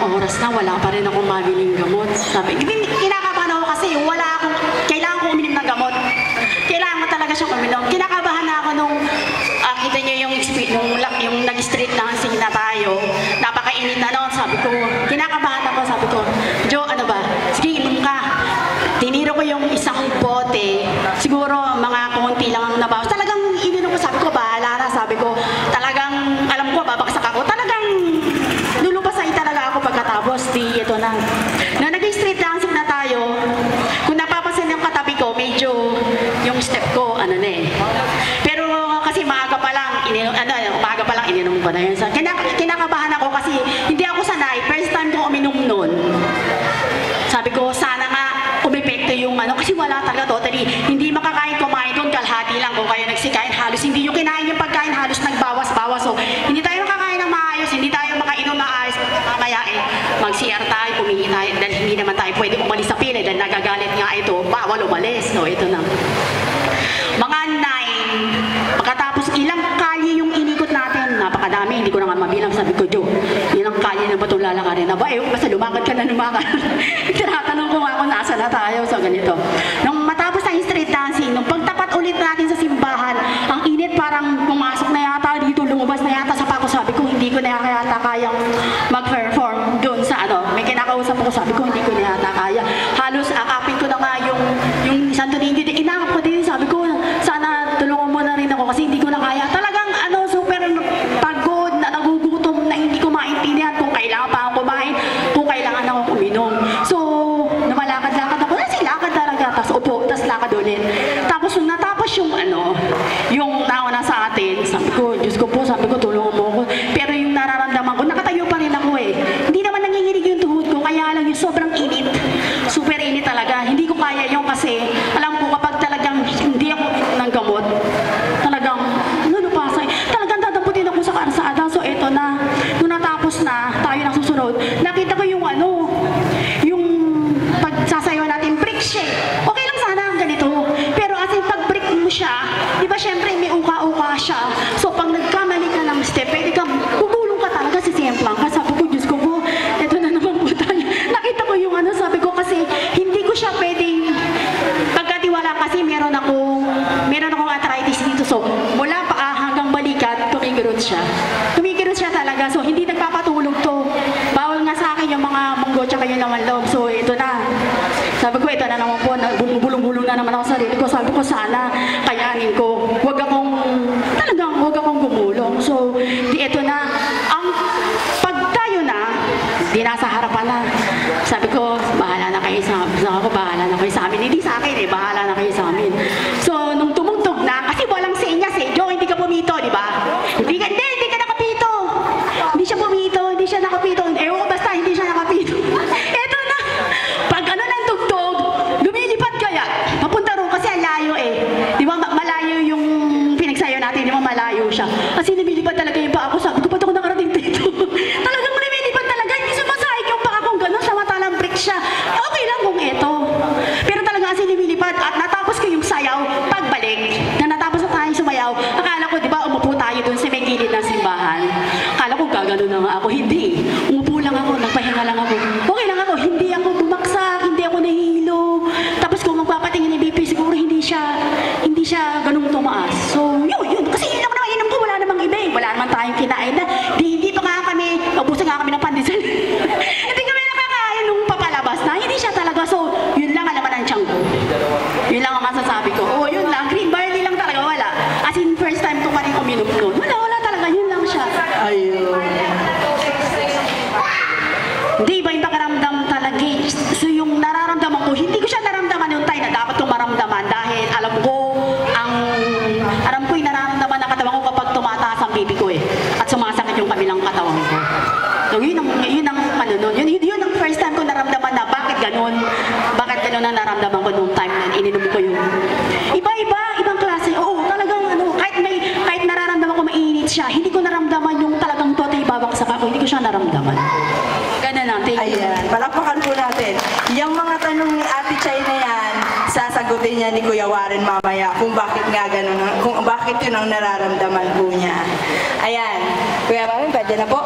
oras na, wala pa rin akong mabiling gamot. Sabi, kinakabahan ako kasi kailangan ko uminom ng gamot. Kailangan ko talaga siyang uminom. Kinakabahan na ako nung, kita niyo yung nag-street dancing na tayo. Napakainit na noon, sabi ko, kinakabahan ako, sabi ko, Jo, ano ba? Sige, inom ka. Tiniro ko yung isang bote, siguro mga konti lang ang nabawas. Talagang ininom ko, sabi ko, bahala na, sabi ko, talagang, alam ko, babaksak ako. Talagang, lulupasay talaga ako pagkatapos, ito na. Na nag-street dancing na tayo, kung napapasin yung katabi ko, medyo yung step ko, Pero kasi maaga pa lang, ininom ko na yun. Kinakabahan ako kasi hindi ako sanay, first time ko uminom nun. Sabi ko, sana nga umepekto yung kasi wala talaga totally. Hindi makakain kumain doon, kalahati lang kung kayo nagsikain. Halos hindi yung kinain yung pagkain, halos nagbawas-bawas. So, hindi tayo makakain ng maayos, hindi tayo makainom na ayos. Kaya mag-CR tayo, pumingi tayo, dahil hindi naman tayo pwede umalis sa pila, dahil nagagalit nga ito, bawal umalis. No, ito na. Mga 9, pagkatapos ilang kalye yung inikot natin, napakadami, hindi ko na nga mabilang, sabi ko, Jo, ilang kalye na ba itong lalakarin na ba? Basta lumakad ka na lumakad. Tinatanong ko nga kung nasa na tayo, so ganito. Nung matapos ang street dancing, nung pagtapat ulit natin sa simbahan, ang init parang pumasok na yata dito, lumabas na yata sa pako, sabi ko, hindi ko na yata kayang mag-perform doon sa may kinakausap ko, sabi ko, hindi ko na yata kaya. Halos akapin ko na nga yung Santo Niño, inakap ko din, sabi ko, sana tulungan mo na rin ako kasi hindi ko na kaya. Talagang super pagod, na nagugutom, na hindi ko maintindihan kung kailangan pa ako kumain, kung kailangan ako uminom. So, namalakad-lakad ako, lakad talaga, tapos upo, tapos lakad ulit. Tapos nung natapos yung nauna sa atin, sabi ko, Diyos ko po, sabi ko, tulungan mo ako. Pero yung nararamdaman ko, nakatayo pa rin ako Hindi naman nanginginig yung tuhod ko, kaya lang yung sobrang init. Super init talaga. Hindi ko kaya yung kasi, alam ko kapag talagang hindi ako ng gamot, talagang, talagang tataputin ako sa karsada. So, eto na, nung natapos na, tayo na susunod, nakita ko yung yung pagsasayaw natin, break siya. Okay lang sana ganito. Pero as in, pag break mo siya, di ba syempre may uka-uka siya. So, pag nagkamali ka ng step, pwede kang bubulong ka talaga si Semplang. Kasi sabi ko, Diyos ko po, eto na naman po tayo. Nakita ko yung sabi ko kasi, hindi ko siya pwedeng pagkatiwala kasi meron akong arthritis dito. So, mula paa hanggang balikat, tumigirot siya. Tumigirot siya talaga. So, hindi nagpapatulog to. Bawal nga sa akin yung mga munggo tsaka yung laman loob. So, ito na. Sabi ko, ito na naman po. Bulong-bulong na naman ako sa sarili ko. Sabi ko, sana kayanin ko. Huwag akong gumulong. So, ito na. Pag tayo na, di nasa harapan na. Sabi ko, bahala na kayo sa amin. Hindi sa akin bahala na kayo sa amin. So, nung tumugtog na, kasi walang senyas Jo, hindi ka pumito, di ba? Hindi ka nakapito. Hindi siya pumito, hindi siya nakapito. Basta hindi siya nakapito. Eto na. Pag ng tugtog, lumilipad kaya. Papunta ro kasi ang layo Di ba, malayo yung pinagsayo natin, di ba malayo siya. Kasi lumilipad talaga yung paa ko. Sabi ko, ba't ako nakarating dito? Talagang lumilipad talaga. Hindi sumasahig yung paa kong gano'n. Samantalang break siya. Okay lang kung eto. Pero talaga kasi lumilipad at natapos ko yung sayaw, pagbalik, na natapos na tayo sumayaw, akala ko, di ba, umupo tayo dun sa may gilid ng simbahan. Akala ko, gagano na nga ako. Hindi. Umupo lang ako, nagpahinga lang ako. Okay lang ako, hindi ako bumaksak, hindi ako nahihilo. Tapos kung magpapatingin ng BP, siguro hindi siya ganung tumaas. So, yun. Kasi yun lang naman inom ko, wala namang iba Wala naman tayong kinain na. Hindi pa nga kami, ubusan nga kami ng pandesal. Hindi kami nakakain nung papalabas na. Hindi siya talaga. So, yun lang alaman ang tiyan ko. Yun lang ang masasabi ko. Yun lang. Green barley lang talaga, wala. As in, first time ko pa rin uminom nun. Wala talaga. Yun lang siya. Ayun. Hindi, iba yung pakiramdam talaga. So, yung nararamdaman ko, hindi ko siya naramdaman yung time na dapat kong maramdaman dahil alam ko yung nararamdaman ng katawan ko kapag tumataas ang baby ko at sumasakit yung kabilang katawan ko. So, yun ang first time ko naramdaman na bakit ganun ang naramdaman ko nung time na ininom ko yung ibang klase. Oo, talagang kahit nararamdaman ko mainit siya, hindi ko naramdaman yung talagang tote ibabaksak ako, hindi ko siya naramdaman. Ganun lang, thank you. Ayan, palakpakan po natin. Yung mga tanong ni Ate Chay na yan, sasagutin niya ni Kuya Warren mamaya kung bakit nga ganun, kung bakit yun ang nararamdaman po niya. Ayan, Kuya Warren, pwede na po.